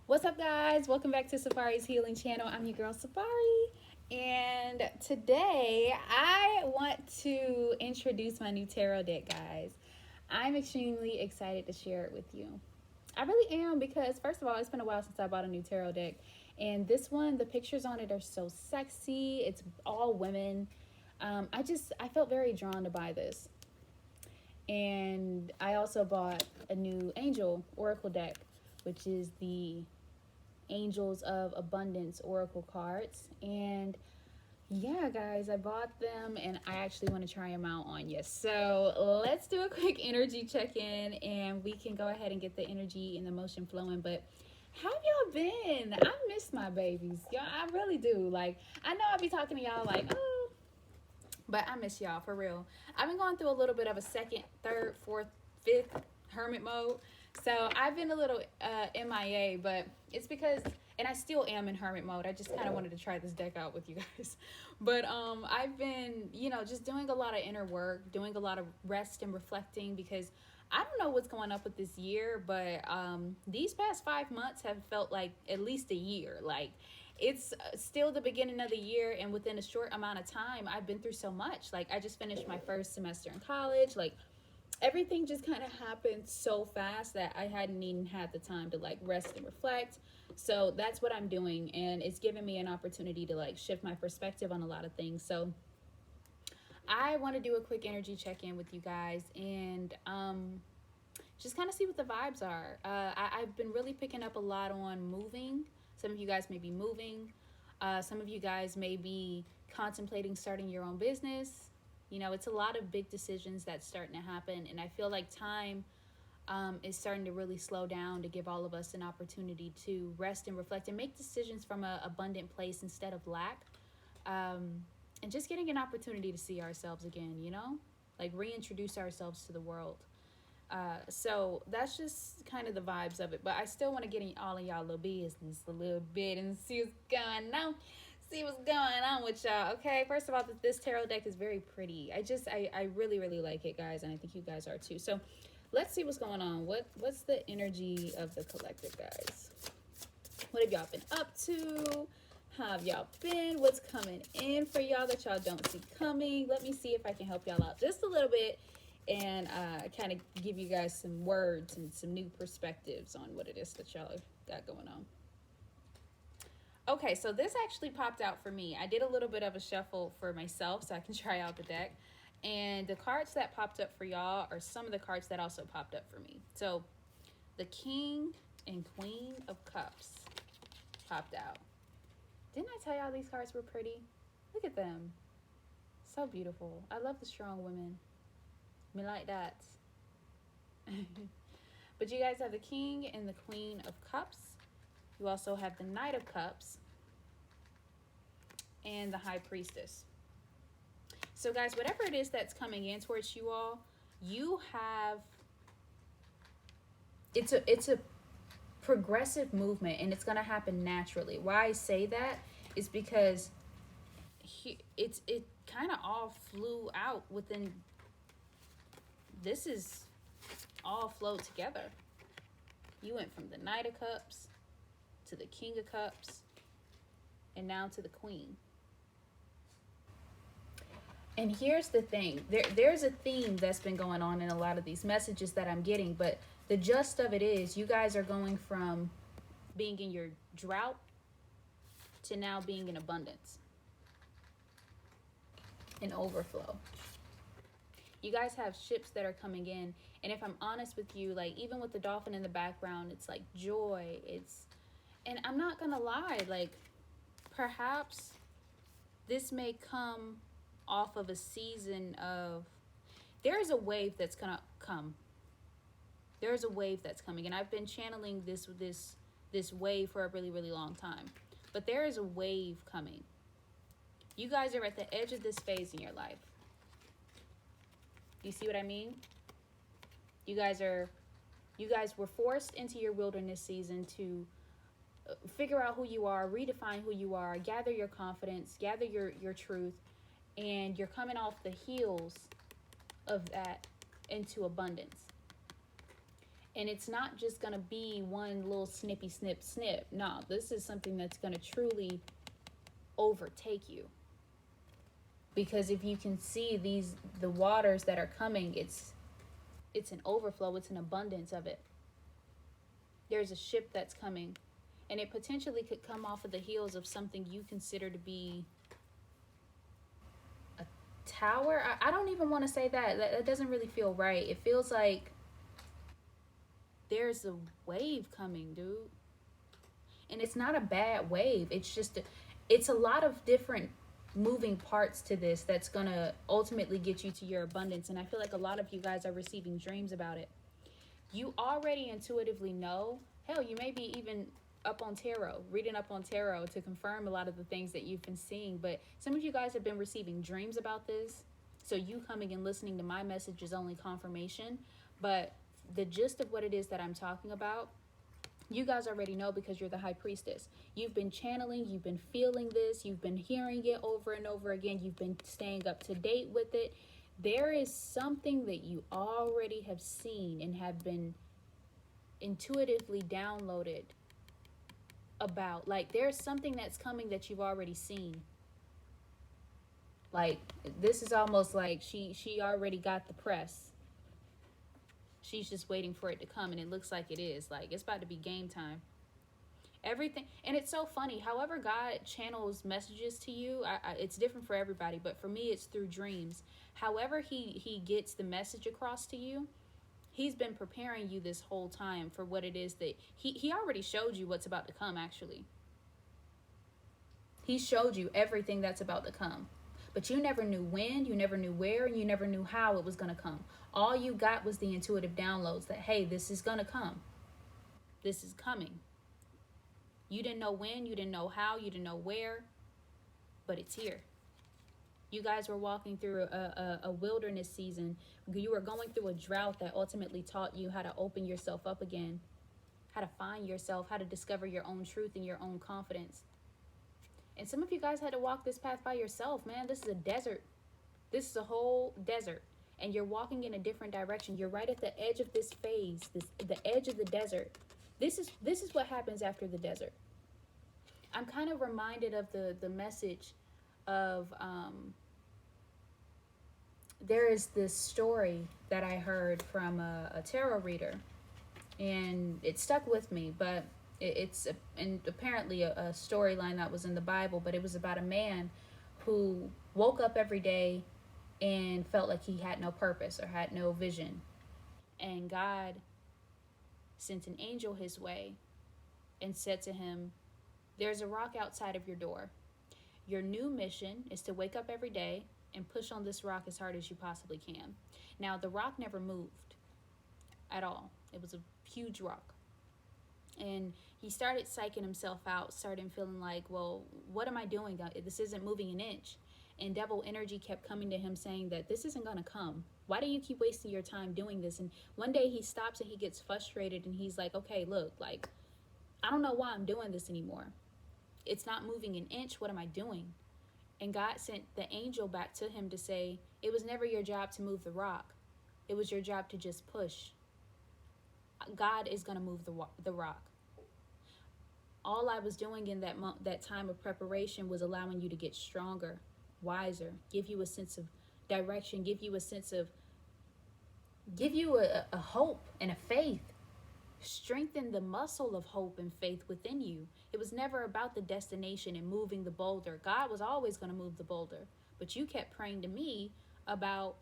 What's up, guys? Welcome back to Safari's Healing Channel. I'm your girl, Safari. And today I want to introduce my new tarot deck, guys. I'm extremely excited to share it with you. I really am because, first of all, it's been a while since I bought a new tarot deck. And this one, the pictures on it are so sexy. It's all women. I felt very drawn to buy this. And I also bought a new Angel Oracle deck, which is the Angels of Abundance Oracle cards. And yeah, guys, I bought them and I actually want to try them out on you. So let's do a quick energy check-in and we can go ahead and get the energy and the motion flowing. But how have y'all been? I miss my babies. Y'all, I really do. Like, I know I'll be talking to y'all like, oh, but I miss y'all for real. I've been going through a little bit of a second, third, fourth, fifth hermit mode. So I've been a little MIA, but it's because, and I still am in hermit mode. I just kind of wanted to try this deck out with you guys. But I've been, just doing a lot of inner work, doing a lot of rest and reflecting because I don't know what's going up with this year, but these past 5 months have felt like at least a year. Like, it's still the beginning of the year, and within a short amount of time, I've been through so much. Like, I just finished my first semester in college. Like, everything just kind of happened so fast that I hadn't even had the time to like rest and reflect. So that's what I'm doing, and it's given me an opportunity to like shift my perspective on a lot of things. So I want to do a quick energy check-in with you guys and just kind of see what the vibes are. I've been really picking up a lot on moving. Some of you guys may be moving. Some of you guys may be contemplating starting your own business. It's a lot of big decisions that's starting to happen. And I feel like time is starting to really slow down to give all of us an opportunity to rest and reflect and make decisions from an abundant place instead of lack. And just getting an opportunity to see ourselves again, like reintroduce ourselves to the world. So that's just kind of the vibes of it. But I still want to get in all of y'all little business a little bit and see what's going on. See what's going on with y'all. Okay, first of all, this tarot deck is very pretty. I really, really like it, guys, and I think you guys are too. So let's see what's going on. What's the energy of the collective, guys? What have y'all been up to? How have y'all been? What's coming in for y'all that y'all don't see coming? Let me see if I can help y'all out just a little bit and kind of give you guys some words and some new perspectives on what it is that y'all got going on. Okay, so this actually popped out for me. I did a little bit of a shuffle for myself so I can try out the deck. And the cards that popped up for y'all are some of the cards that also popped up for me. So the King and Queen of Cups popped out. Didn't I tell y'all these cards were pretty? Look at them. So beautiful. I love the strong women. Me like that. But you guys have the King and the Queen of Cups. You also have the Knight of Cups and the High Priestess. So guys, whatever it is that's coming in towards you all, you have, it's a progressive movement, and it's going to happen naturally. Why I say that is because it kind of all flew out within, this is all flowed together. You went from the Knight of Cups to the King of Cups and now to the Queen. And here's the thing, there's a theme that's been going on in a lot of these messages that I'm getting, but the gist of it is you guys are going from being in your drought to now being in abundance and overflow. You guys have ships that are coming in, and if I'm honest with you, like even with the dolphin in the background, it's like joy, and I'm not gonna lie, like perhaps this may come off of a season of, there's a wave that's gonna come. There's a wave that's coming, and I've been channeling this wave for a really, really long time. But there is a wave coming. You guys are at the edge of this phase in your life. Do you see what I mean? You guys were forced into your wilderness season to figure out who you are, redefine who you are, gather your confidence, gather your truth, and you're coming off the heels of that into abundance. And it's not just going to be one little snippy snip snip. No, this is something that's going to truly overtake you. Because if you can see the waters that are coming, it's an overflow, it's an abundance of it. There's a ship that's coming, and it potentially could come off of the heels of something you consider to be a tower. I don't even want to say that. That doesn't really feel right. It feels like there's a wave coming, dude. And it's not a bad wave. It's just, it's a lot of different moving parts to this that's going to ultimately get you to your abundance. And I feel like a lot of you guys are receiving dreams about it. You already intuitively know. Hell, you may be even up on tarot, reading up on tarot to confirm a lot of the things that you've been seeing. But some of you guys have been receiving dreams about this. So you coming and listening to my message is only confirmation. But the gist of what it is that I'm talking about, you guys already know because you're the high priestess. You've been channeling, you've been feeling this, you've been hearing it over and over again, you've been staying up to date with it. There is something that you already have seen and have been intuitively downloaded about. Like, there's something that's coming that you've already seen. Like, this is almost like she already got the press. She's just waiting for it to come, and it looks like it is. Like, it's about to be game time. Everything, and it's so funny. However God channels messages to you, it's different for everybody, but for me, it's through dreams. However he gets the message across to you, he's been preparing you this whole time for what it is that he already showed you what's about to come, actually. He showed you everything that's about to come. But you never knew when, you never knew where, and you never knew how it was going to come. All you got was the intuitive downloads that, hey, this is going to come. This is coming. You didn't know when, you didn't know how, you didn't know where, but it's here. You guys were walking through a wilderness season. You were going through a drought that ultimately taught you how to open yourself up again, how to find yourself, how to discover your own truth and your own confidence. And some of you guys had to walk this path by yourself, man. This is a desert. This is a whole desert. And you're walking in a different direction. You're right at the edge of this phase, the edge of the desert. This is what happens after the desert. I'm kind of reminded of the message of, there is this story that I heard from a tarot reader. And it stuck with me, but and apparently a storyline that was in the Bible, but it was about a man who woke up every day and felt like he had no purpose or had no vision. And God sent an angel his way and said to him, there's a rock outside of your door. Your new mission is to wake up every day and push on this rock as hard as you possibly can. Now, the rock never moved at all. It was a huge rock. And he started psyching himself out, started feeling like, well, what am I doing? This isn't moving an inch. And devil energy kept coming to him saying that this isn't going to come. Why do you keep wasting your time doing this? And one day he stops and he gets frustrated and he's like, okay, look, like, I don't know why I'm doing this anymore. It's not moving an inch. What am I doing? And God sent the angel back to him to say, it was never your job to move the rock. It was your job to just push. God is going to move the rock. All I was doing in that time of preparation was allowing you to get stronger, wiser, give you a sense of direction, give you a hope and a faith. Strengthen the muscle of hope and faith within you. It was never about the destination and moving the boulder. God was always going to move the boulder. But you kept praying to me about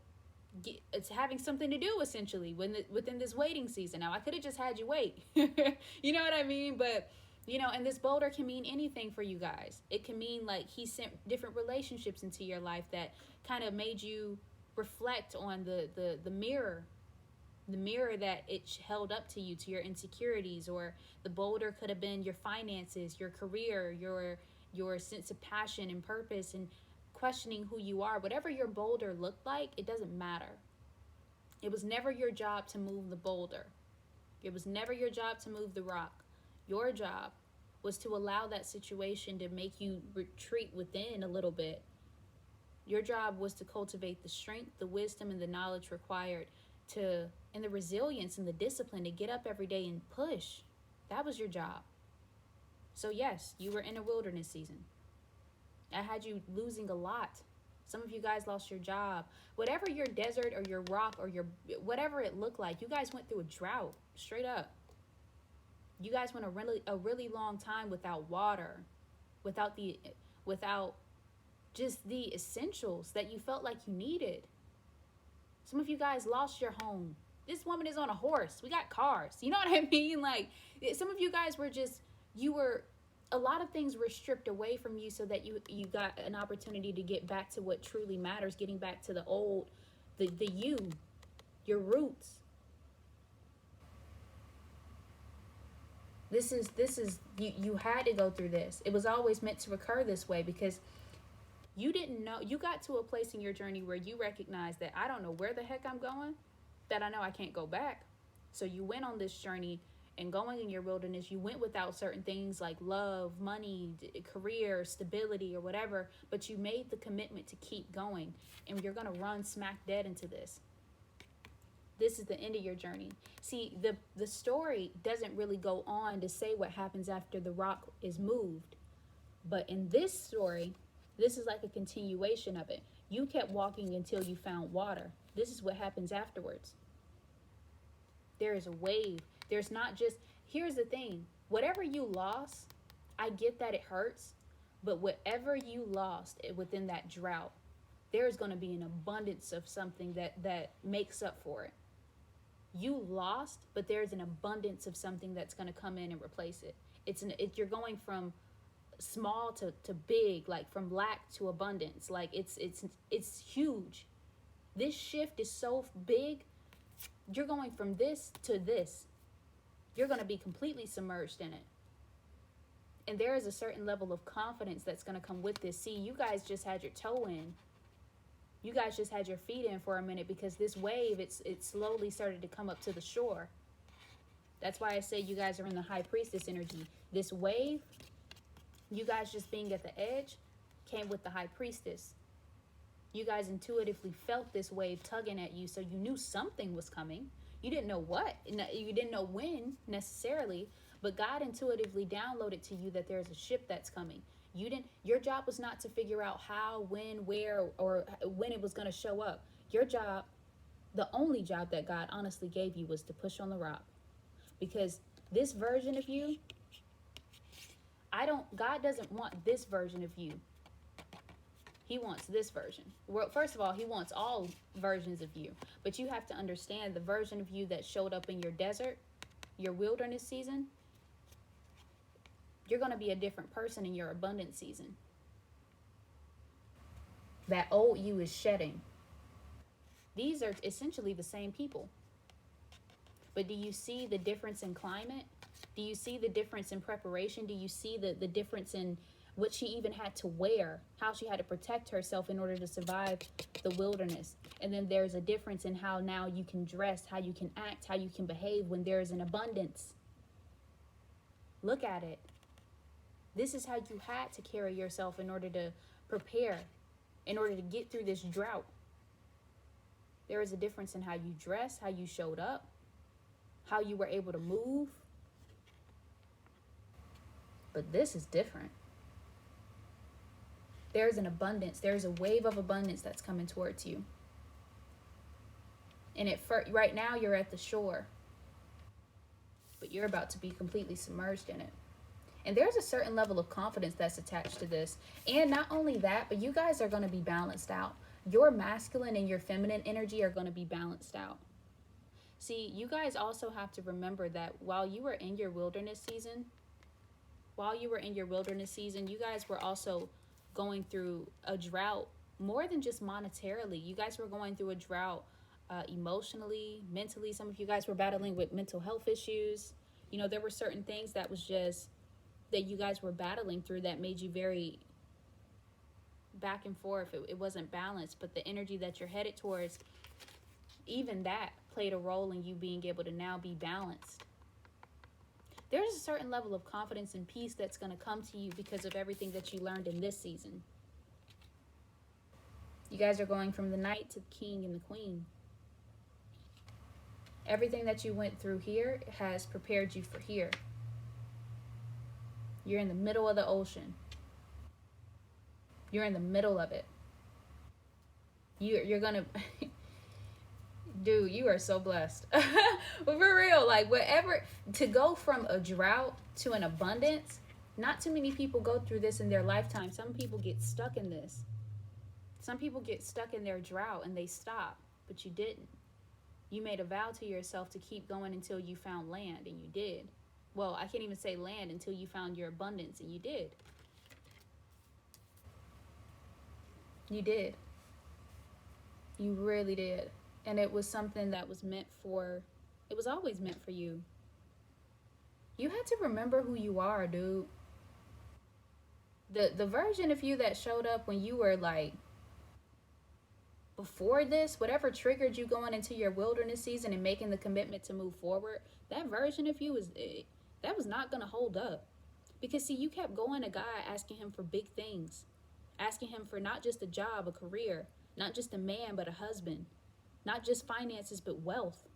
it's having something to do, essentially, within this waiting season. Now, I could have just had you wait. You know what I mean? But, you know, and this boulder can mean anything for you guys. It can mean like he sent different relationships into your life that kind of made you reflect on the mirror. The mirror that it held up to you, to your insecurities, or the boulder could have been your finances, your career, your sense of passion and purpose and questioning who you are. Whatever your boulder looked like, it doesn't matter. It was never your job to move the boulder. It was never your job to move the rock. Your job was to allow that situation to make you retreat within a little bit. Your job was to cultivate the strength, the wisdom, and the knowledge required and the resilience and the discipline to get up every day and push. That was your job. So yes, you were in a wilderness season. I had you losing a lot. Some of you guys lost your job. Whatever your desert or your rock or your whatever it looked like, you guys went through a drought, straight up. You guys went a really long time without water, without just the essentials that you felt like you needed. Some of you guys lost your home. This woman is on a horse. We got cars. You know what I mean? Like, some of you guys were just, a lot of things were stripped away from you so that you got an opportunity to get back to what truly matters, getting back to the old, the you, your roots. This is you had to go through this. It was always meant to occur this way because you didn't know. You got to a place in your journey where you recognized that I don't know where the heck I'm going, that I know I can't go back. So you went on this journey, and going in your wilderness, you went without certain things like love, money, career, stability, or whatever, but you made the commitment to keep going, and you're going to run smack dead into this. This is the end of your journey. See, the story doesn't really go on to say what happens after the rock is moved. But in this story, this is like a continuation of it. You kept walking until you found water. This is what happens afterwards. There is a wave. There's not just, here's the thing. Whatever you lost, I get that it hurts. But whatever you lost within that drought, there's going to be an abundance of something that makes up for it. You lost, but there's an abundance of something that's going to come in and replace it. You're going from small to big, like from lack to abundance. Like it's huge. This shift is so big. You're going from this to this. You're going to be completely submerged in it. And there is a certain level of confidence that's going to come with this. See, you guys just had your toe in. You guys just had your feet in for a minute because this wave, it slowly started to come up to the shore. That's why I say you guys are in the high priestess energy. This wave, you guys just being at the edge, came with the high priestess. You guys intuitively felt this wave tugging at you, so you knew something was coming. You didn't know what, you didn't know when necessarily, but God intuitively downloaded to you that there's a ship that's coming. Your job was not to figure out how, when, where, or when it was going to show up. Your job, the only job that God honestly gave you, was to push on the rock. Because this version of you, God doesn't want this version of you. He wants this version. Well, first of all, he wants all versions of you. But you have to understand the version of you that showed up in your desert, your wilderness season, you're going to be a different person in your abundance season. That old you is shedding. These are essentially the same people. But do you see the difference in climate? Do you see the difference in preparation? Do you see the difference in what she even had to wear, how she had to protect herself in order to survive the wilderness? And then there's a difference in how now you can dress, how you can act, how you can behave when there is an abundance. Look at it. This is how you had to carry yourself in order to prepare, in order to get through this drought. There is a difference in how you dress, how you showed up, how you were able to move. But this is different. There's an abundance. There's a wave of abundance that's coming towards you. And right now you're at the shore, but you're about to be completely submerged in it. And there's a certain level of confidence that's attached to this. And not only that, but you guys are going to be balanced out. Your masculine and your feminine energy are going to be balanced out. See, you guys also have to remember that while you were in your wilderness season, you guys were also going through a drought more than just monetarily. You guys were going through a drought emotionally, mentally. Some of you guys were battling with mental health issues. You know, there were certain things that you guys were battling through that made you very back and forth. It wasn't balanced, but the energy that you're headed towards, even that played a role in you being able to now be balanced. There's a certain level of confidence and peace that's going to come to you because of everything that you learned in this season. You guys are going from the knight to the king and the queen. Everything that you went through here has prepared you for here. You're in the middle of the ocean. You're in the middle of it. You're gonna dude, you are so blessed. But for real, like, whatever, to go from a drought to an abundance, not too many people go through this in their lifetime. Some people get stuck in this. Some people get stuck in their drought and they stop, but you didn't. You made a vow to yourself to keep going until you found land, and you did. Well, I can't even say land, until you found your abundance, and you did. You did. You really did. And it was something that was meant for, it was always meant for you. You had to remember who you are, dude. The version of you that showed up when you were like, before this, whatever triggered you going into your wilderness season and making the commitment to move forward, that version of you was, that was not going to hold up. Because see, you kept going to God, asking him for big things, asking him for not just a job, a career, not just a man, but a husband, not just finances, but wealth.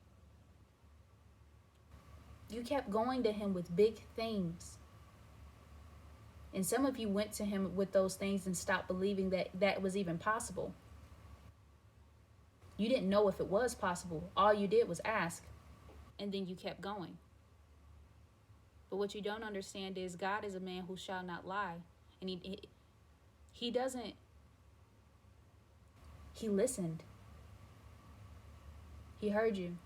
You kept going to him with big things. And some of you went to him with those things and stopped believing that that was even possible. You didn't know if it was possible. All you did was ask, and then you kept going. But what you don't understand is God is a man who shall not lie. And he doesn't, he listened. He heard you.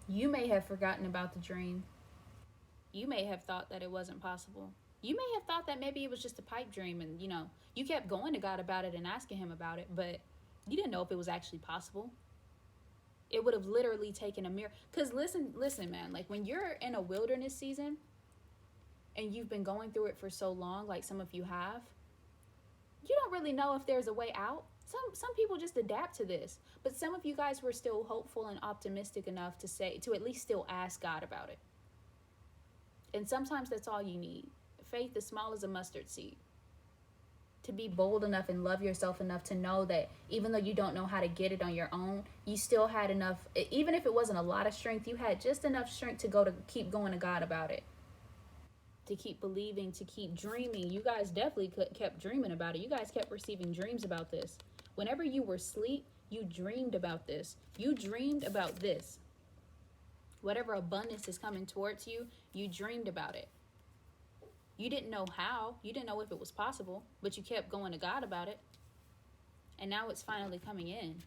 You may have forgotten about the dream. You may have thought that it wasn't possible. You may have thought that maybe it was just a pipe dream, and you kept going to God about it and asking him about it, but you didn't know if it was actually possible. It would have literally taken a miracle. Because listen, man, like, when you're in a wilderness season and you've been going through it for so long, like some of you have, you don't really know if there's a way out. Some people just adapt to this, but some of you guys were still hopeful and optimistic enough to at least still ask God about it. And sometimes that's all you need. Faith as small as a mustard seed. To be bold enough and love yourself enough to know that even though you don't know how to get it on your own, you still had enough, even if it wasn't a lot of strength, you had just enough strength to keep going to God about it. To keep believing, to keep dreaming. You guys definitely kept dreaming about it. You guys kept receiving dreams about this. Whenever you were asleep, you dreamed about this. You dreamed about this. Whatever abundance is coming towards you, you dreamed about it. You didn't know how. You didn't know if it was possible, but you kept going to God about it. And now it's finally coming in.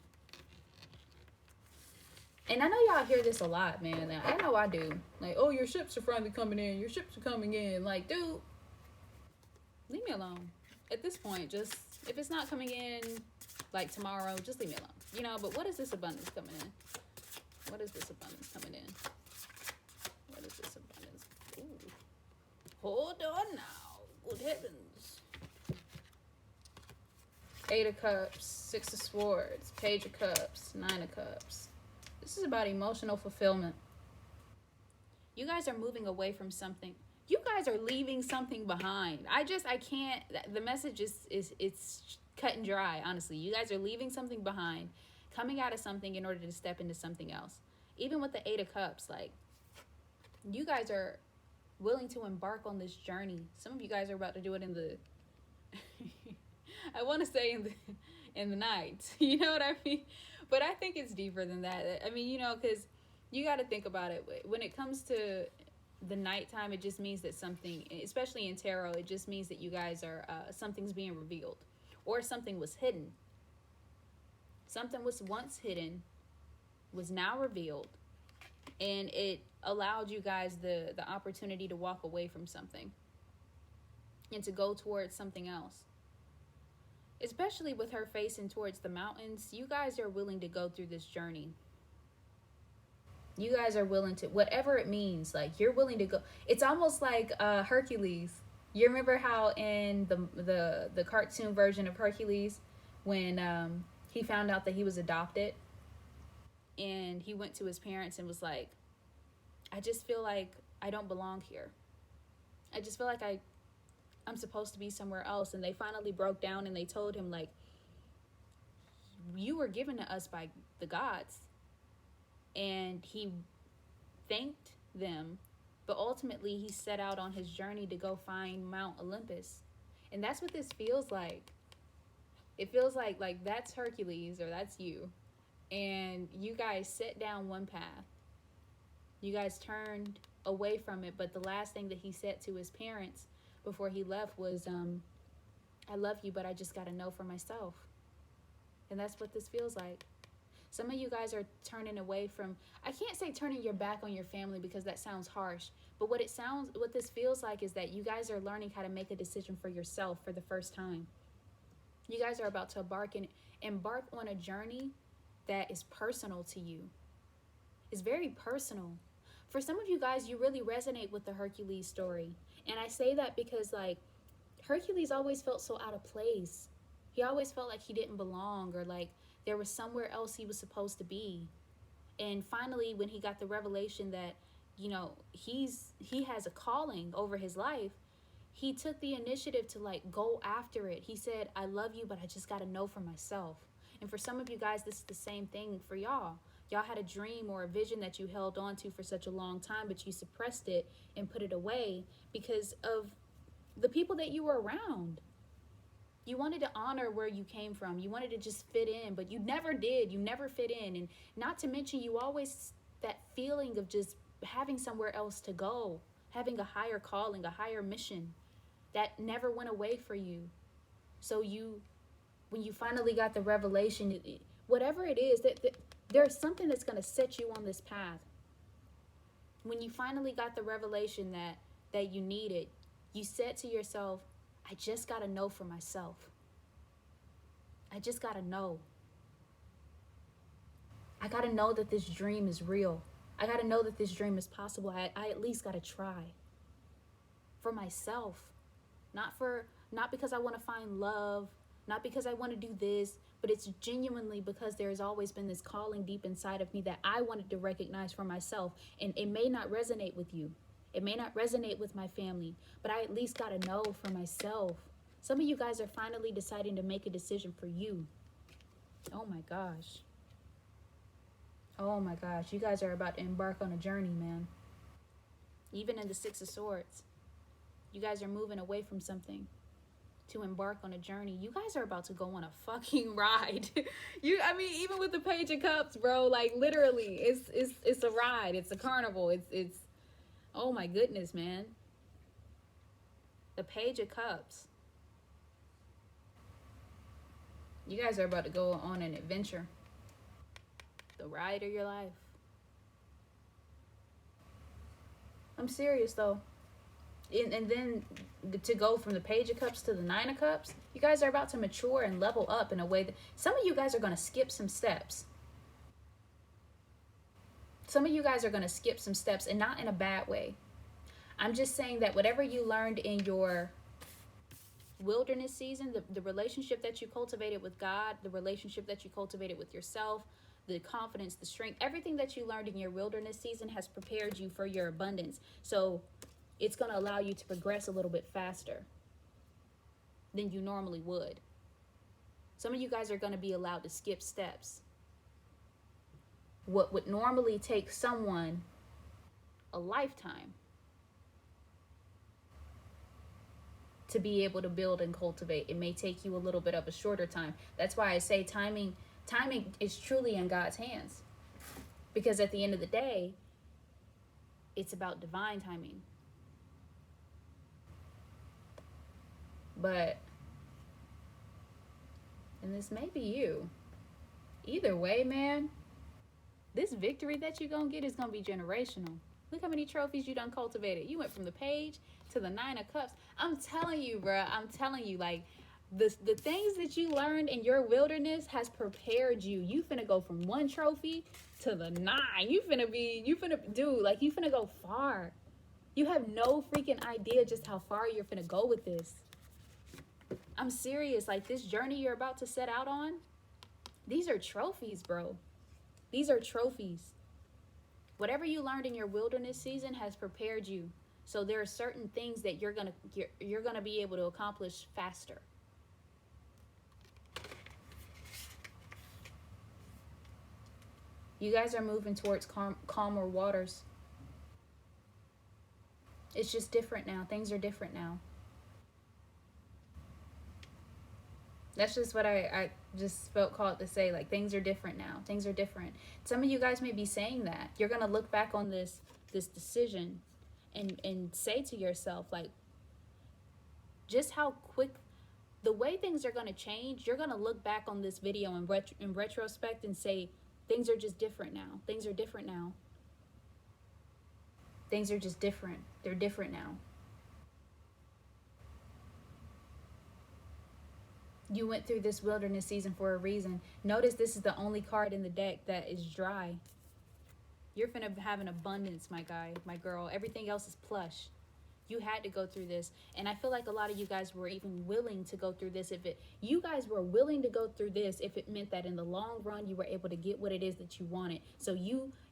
And I know y'all hear this a lot, man. I know I do. Like, oh, your ships are finally coming in. Your ships are coming in. Like, dude, leave me alone. At this point, just, if it's not coming in, like, tomorrow, just leave me alone. But what is this abundance coming in? What is this abundance coming in? What is this abundance? Ooh. Hold on now. Good heavens. 8 of Cups, 6 of Swords, Page of Cups, 9 of Cups. This is about emotional fulfillment. You guys are moving away from something. You guys are leaving something behind. I can't, the message it's cut and dry, honestly. You guys are leaving something behind, coming out of something in order to step into something else. Even with the 8 of Cups, like, you guys are willing to embark on this journey. Some of you guys are about to do it in the, I want to say in the night. You know what I mean? But I think it's deeper than that. I mean, because you got to think about it. When it comes to the nighttime, it just means that something, especially in tarot, it just means that you guys are, something's being revealed. Or something was hidden. Something was once hidden, was now revealed. And it allowed you guys the opportunity to walk away from something. And to go towards something else. Especially with her facing towards the mountains, you guys are willing to go through this journey. You guys are willing to, whatever it means, like, you're willing to go. It's almost like Hercules. You remember how in the cartoon version of Hercules, when he found out that he was adopted, and he went to his parents and was like, I just feel like I don't belong here. I just feel like I'm supposed to be somewhere else. And they finally broke down and they told him, like, you were given to us by the gods. And he thanked them, but ultimately he set out on his journey to go find Mount Olympus. And that's what this feels like. It feels like that's Hercules, or that's you. And you guys set down one path. You guys turned away from it, but the last thing that he said to his parents before he left was, I love you, but I just got to know for myself. And that's what this feels like. Some of you guys are turning away from, I can't say turning your back on your family because that sounds harsh, but what this feels like is that you guys are learning how to make a decision for yourself for the first time. You guys are about to embark on a journey that is personal to you. It's very personal. For some of you guys, you really resonate with the Hercules story. And I say that because, like, Hercules always felt so out of place. He always felt like he didn't belong, or like there was somewhere else he was supposed to be. And finally, when he got the revelation that, you know, he has a calling over his life, he took the initiative to like go after it. He said, I love you, but I just got to know for myself. And for some of you guys, this is the same thing for y'all. Y'all had a dream or a vision that you held on to for such a long time, but you suppressed it and put it away because of the people that you were around. You wanted to honor where you came from. You wanted to just fit in, but you never did. You never fit in. And not to mention, you always, that feeling of just having somewhere else to go, having a higher calling, a higher mission, that never went away for you. So when you finally got the revelation, whatever it is, that there's something that's going to set you on this path. When you finally got the revelation that you needed, you said to yourself, I just got to know for myself. I just got to know. I got to know that this dream is real. I got to know that this dream is possible. I at least got to try. For myself. Not because I want to find love, not because I want to do this, but it's genuinely because there's always been this calling deep inside of me that I wanted to recognize for myself. And it may not resonate with you. It may not resonate with my family, but I at least got to know for myself. Some of you guys are finally deciding to make a decision for you. Oh my gosh. Oh my gosh. You guys are about to embark on a journey, man. Even in the Six of Swords, you guys are moving away from something to embark on a journey. You guys are about to go on a fucking ride. Even with the Page of Cups, bro, like literally, it's a ride. It's a carnival. It's oh my goodness, man. The Page of Cups. You guys are about to go on an adventure. The ride of your life. I'm serious though. And then to go from the Page of Cups to the Nine of Cups, you guys are about to mature and level up in a way that some of you guys are going to skip some steps. Some of you guys are going to skip some steps, and not in a bad way. I'm just saying that whatever you learned in your wilderness season, the relationship that you cultivated with God, the relationship that you cultivated with yourself, the confidence, the strength, everything that you learned in your wilderness season has prepared you for your abundance. So it's going to allow you to progress a little bit faster than you normally would. Some of you guys are going to be allowed to skip steps. What would normally take someone a lifetime to be able to build and cultivate, it may take you a little bit of a shorter time. That's why I say timing is truly in God's hands. Because at the end of the day, it's about divine timing. But, and this may be you. Either way, man, this victory that you're going to get is going to be generational. Look how many trophies you done cultivated. You went from the Page to the Nine of Cups. I'm telling you, bro. I'm telling you, like, the things that you learned in your wilderness has prepared you. You finna go from one trophy to the 9. You finna go far. You have no freaking idea just how far you're finna go with this. I'm serious. Like, this journey you're about to set out on, these are trophies, bro. These are trophies. Whatever you learned in your wilderness season has prepared you. So there are certain things that you're gonna be able to accomplish faster. You guys are moving towards calmer waters. It's just different now. Things are different now. That's just what I just felt called to say. Like, things are different now. Things are different. Some of you guys may be saying that. You're going to look back on this decision and say to yourself, like, just how quick, the way things are going to change. You're going to look back on this video in retrospect and say, things are just different now. Things are different now. Things are just different. They're different now. You went through this wilderness season for a reason. Notice this is the only card in the deck that is dry. You're finna have an abundance, my guy, my girl. Everything else is plush. You had to go through this. And I feel like a lot of you guys were even willing to go through this. You guys were willing to go through this if it meant that in the long run, you were able to get what it is that you wanted. So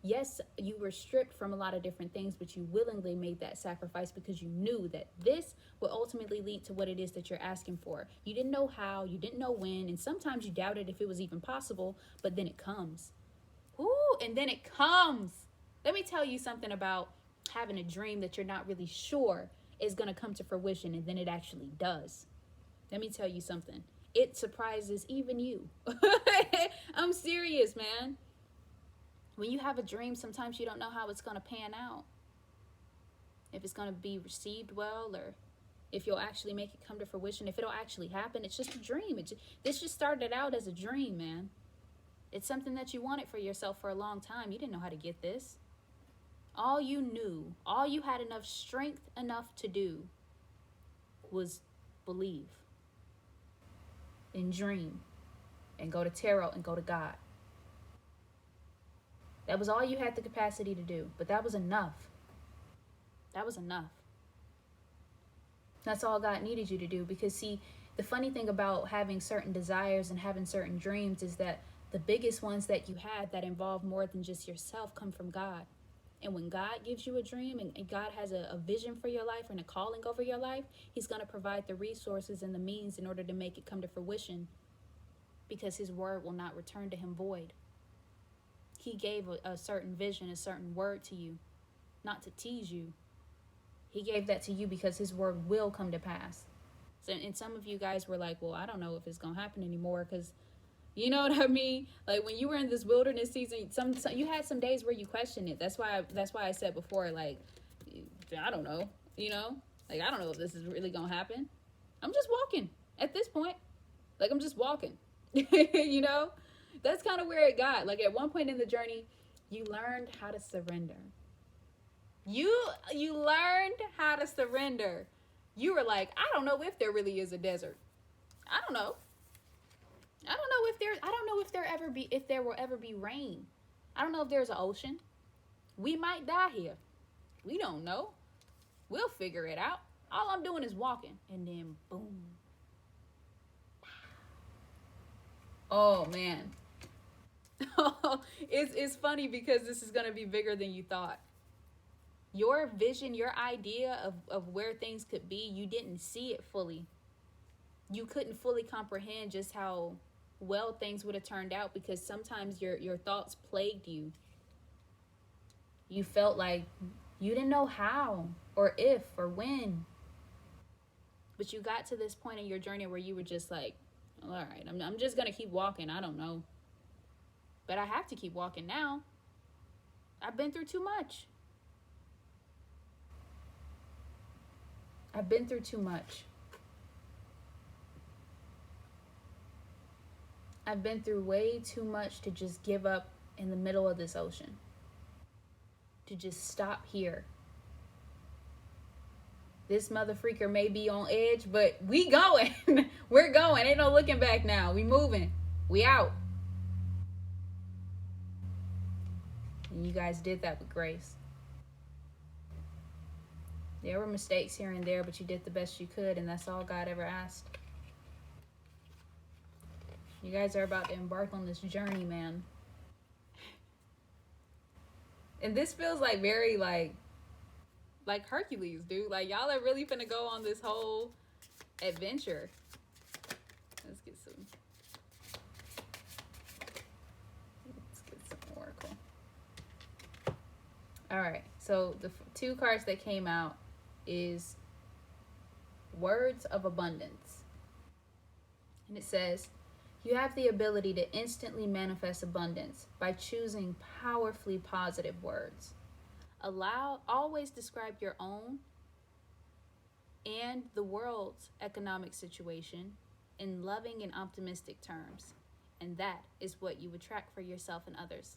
yes, you were stripped from a lot of different things, but you willingly made that sacrifice because you knew that this will ultimately lead to what it is that you're asking for. You didn't know how, you didn't know when, and sometimes you doubted if it was even possible, but then it comes. Ooh, and then it comes. Let me tell you something about having a dream that you're not really sure is going to come to fruition, and then it actually does. Let me tell you something. It surprises even you. I'm serious, man. When you have a dream, sometimes you don't know how it's going to pan out. If it's going to be received well, or if you'll actually make it come to fruition, if it'll actually happen. It's just a dream. This just started out as a dream, man. It's something that you wanted for yourself for a long time. You didn't know how to get this. All you knew, all you had enough strength enough to do was believe and dream and go to tarot and go to God. That was all you had the capacity to do, but that was enough. That was enough. That's all God needed you to do, because see, the funny thing about having certain desires and having certain dreams is that the biggest ones that you had that involve more than just yourself come from God. And when God gives you a dream and God has a vision for your life and a calling over your life, he's going to provide the resources and the means in order to make it come to fruition, because his word will not return to him void. He gave a certain vision, a certain word to you, not to tease you. He gave that to you because his word will come to pass. So, and some of you guys were like, well, I don't know if it's going to happen anymore, because you know what I mean? Like, when you were in this wilderness season, some you had some days where you questioned it. That's why I said before, like, I don't know, you know? Like, I don't know if this is really going to happen. I'm just walking at this point. Like, I'm just walking, you know? That's kind of where it got. Like, at one point in the journey, you learned how to surrender. You learned how to surrender. You were like, I don't know if there really is a desert. I don't know if there will ever be rain. I don't know if there's an ocean. We might die here. We don't know. We'll figure it out. All I'm doing is walking. And then boom. Oh man. It's funny because this is going to be bigger than you thought. Your vision, your idea of where things could be, you didn't see it fully. You couldn't fully comprehend just how well things would have turned out, because sometimes your thoughts plagued you. You felt like you didn't know how or if or when. But you got to this point in your journey where you were just like, all right, I'm just going to keep walking. I don't know. But I have to keep walking now. I've been through too much. I've been through too much. I've been through way too much to just give up in the middle of this ocean. To just stop here. This mother freaker may be on edge, but we going. We're going. Ain't no looking back now. We moving. We out. And you guys did that with grace. There were mistakes here and there, but you did the best you could, and that's all God ever asked. You guys are about to embark on this journey, man. And this feels like very like Hercules, dude. Like, y'all are really finna go on this whole adventure. Let's get some oracle. All right. So the two cards that came out is Words of Abundance. And it says, you have the ability to instantly manifest abundance by choosing powerfully positive words. Always describe your own and the world's economic situation in loving and optimistic terms. And that is what you attract for yourself and others.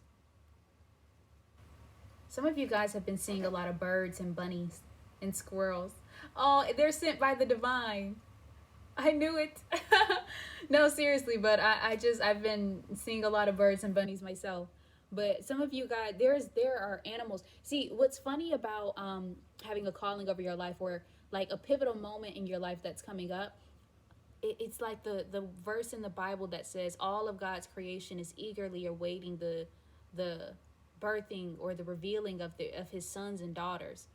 Some of you guys have been seeing a lot of birds and bunnies and squirrels. Oh, they're sent by the divine. I knew it. No, seriously, but I've been seeing a lot of birds and bunnies myself. But some of you guys, there are animals. See, what's funny about having a calling over your life, or like a pivotal moment in your life that's coming up, it's like the verse in the Bible that says all of God's creation is eagerly awaiting the birthing or the revealing of his sons and daughters.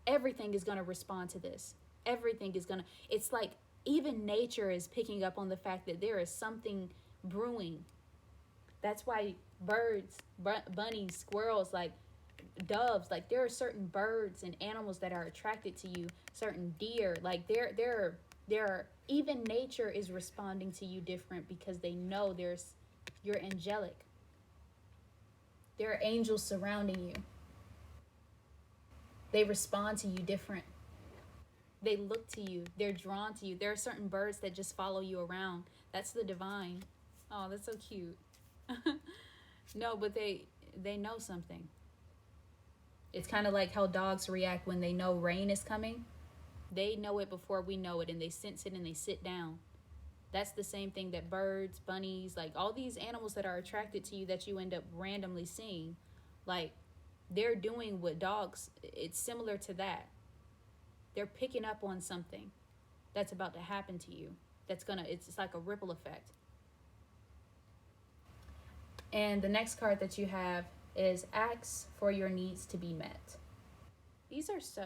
Everything is going to respond to this. Everything is going to, it's like even nature is picking up on the fact that there is something brewing. That's why birds, bunnies, squirrels, like doves, like there are certain birds and animals that are attracted to you, certain deer, like there are, even nature is responding to you different because they know you're angelic. There are angels surrounding you. They respond to you different. They look to you. They're drawn to you. There are certain birds that just follow you around. That's the divine. Oh, that's so cute. No, but they know something. It's kind of like how dogs react when they know rain is coming. They know it before we know it, and they sense it and they sit down. That's the same thing that birds, bunnies, like all these animals that are attracted to you that you end up randomly seeing, like they're doing what dogs, it's similar to that. They're picking up on something that's about to happen to you. It's like a ripple effect. And the next card that you have is Ask for Your Needs to Be Met. These are so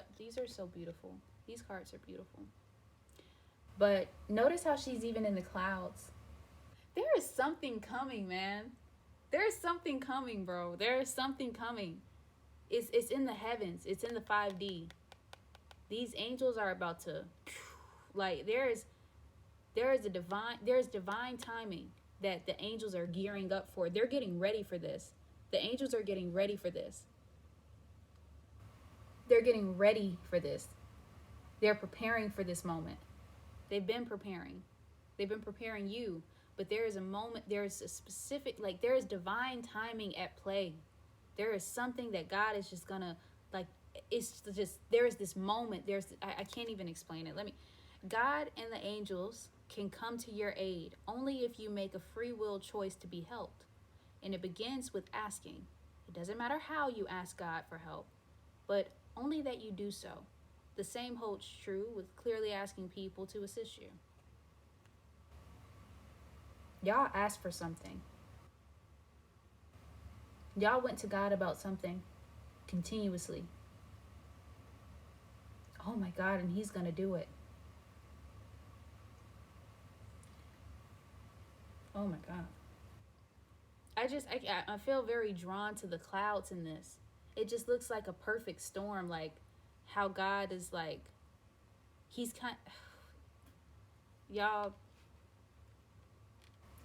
beautiful. These cards are beautiful. But notice how she's even in the clouds. There is something coming, man. There is something coming, bro. There is something coming. It's in the heavens. It's in the 5D. These angels are about to, like, there's divine timing that the angels are gearing up for. They're getting ready for this. The angels are getting ready for this. They're getting ready for this. They're preparing for this moment. They've been preparing. They've been preparing you. But there is a moment, there is a specific, like there is divine timing at play. There is something that God is just gonna, like, it's just, there is this moment. I can't even explain it. God and the angels can come to your aid only if you make a free will choice to be helped. And it begins with asking. It doesn't matter how you ask God for help, but only that you do so. The same holds true with clearly asking people to assist you. Y'all asked for something. Y'all went to God about something continuously. Oh my God, and He's going to do it. Oh my God. I feel very drawn to the clouds in this. It just looks like a perfect storm, like how God is like, He's y'all,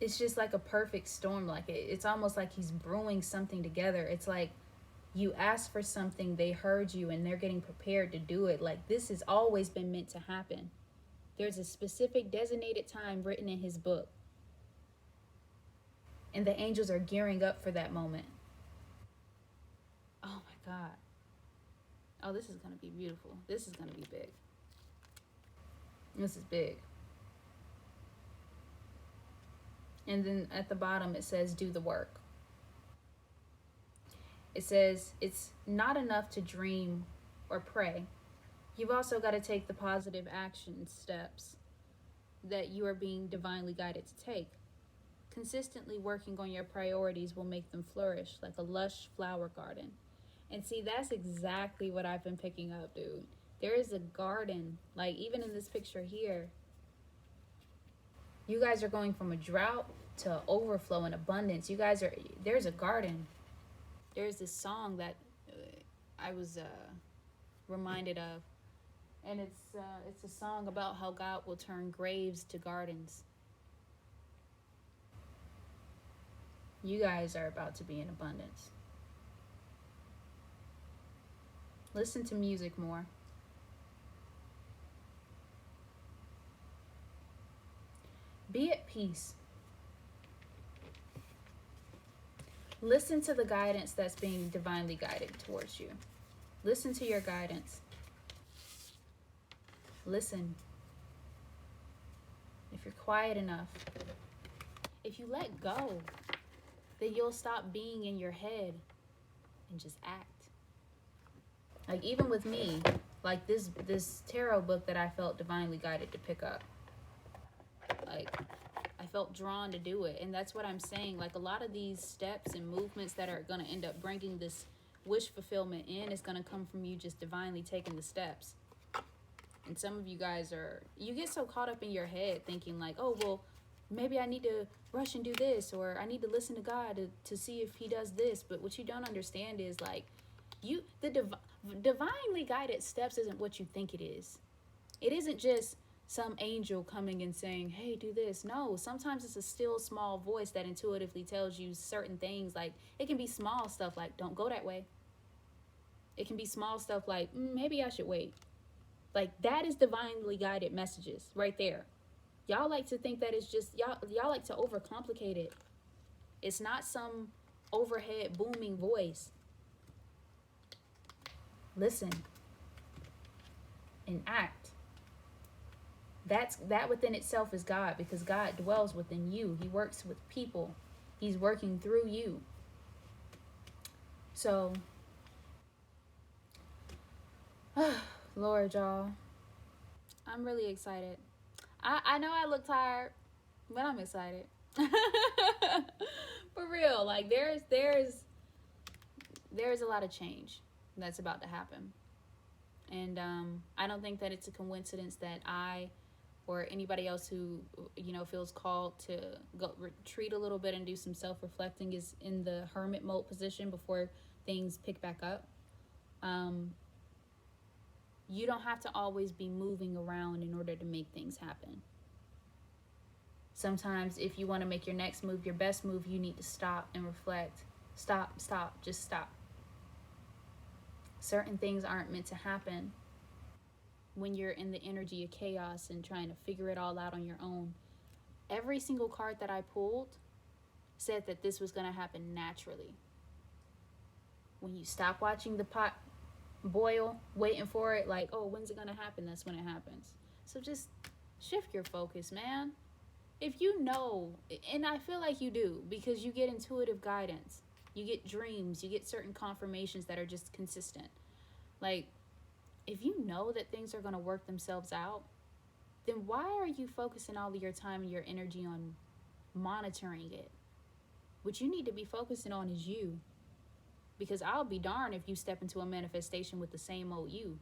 it's just like a perfect storm. Like it's almost like He's brewing something together. It's like you asked for something, they heard you, and they're getting prepared to do it. Like this has always been meant to happen. There's a specific designated time written in His book. And the angels are gearing up for that moment. Oh my God. Oh, this is going to be beautiful. This is going to be big. This is big. And then at the bottom it says, do the work. It says it's not enough to dream or pray. You've also got to take the positive action steps that you are being divinely guided to take. Consistently working on your priorities will make them flourish like a lush flower garden. And see, that's exactly what I've been picking up, dude. There is a garden, like even in this picture here. You guys are going from a drought to overflow and abundance. There's a garden. There's this song that I was reminded of, and it's a song about how God will turn graves to gardens. You guys are about to be in abundance. Listen to music more. Be at peace. Listen to the guidance that's being divinely guided towards you. Listen to your guidance. Listen. If you're quiet enough, if you let go, then you'll stop being in your head and just act. Like, even with me, like this tarot book that I felt divinely guided to pick up. Like, I felt drawn to do it. And that's what I'm saying. Like, a lot of these steps and movements that are going to end up bringing this wish fulfillment in is going to come from you just divinely taking the steps. And some of you guys you get so caught up in your head thinking like, oh, well, maybe I need to rush and do this, or I need to listen to God to see if he does this. But what you don't understand is, like, the divinely guided steps isn't what you think it is. It isn't just some angel coming and saying, hey, do this. No, sometimes it's a still small voice that intuitively tells you certain things. Like, it can be small stuff like, don't go that way. It can be small stuff like, maybe I should wait. Like, that is divinely guided messages right there. Y'all like to think that it's just, y'all like to overcomplicate it. It's not some overhead booming voice. Listen and act. That within itself is God, because God dwells within you. He works with people. He's working through you. So, Lord, y'all, I'm really excited. I know I look tired, but I'm excited. For real, like there's a lot of change that's about to happen. And I don't think that it's a coincidence that I or anybody else who, feels called to go retreat a little bit and do some self-reflecting is in the hermit mode position before things pick back up. You don't have to always be moving around in order to make things happen. Sometimes if you want to make your next move, your best move, you need to stop and reflect. Stop, just stop. Certain things aren't meant to happen when you're in the energy of chaos and trying to figure it all out on your own. Every single card that I pulled said that this was going to happen naturally. When you stop watching the pot boil, waiting for it, like, oh, when's it going to happen? That's when it happens. So just shift your focus, man. If you know, and I feel like you do, because you get intuitive guidance, you get dreams, you get certain confirmations that are just consistent. Like, if you know that things are going to work themselves out, then why are you focusing all of your time and your energy on monitoring it? What you need to be focusing on is you. Because I'll be darned if you step into a manifestation with the same old you.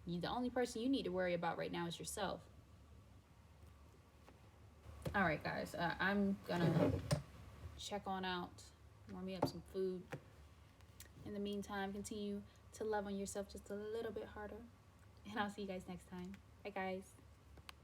The only person you need to worry about right now is yourself. All right, guys. I'm going to check on out, warm me up some food. In the meantime, continue to love on yourself just a little bit harder. And I'll see you guys next time. Bye, guys.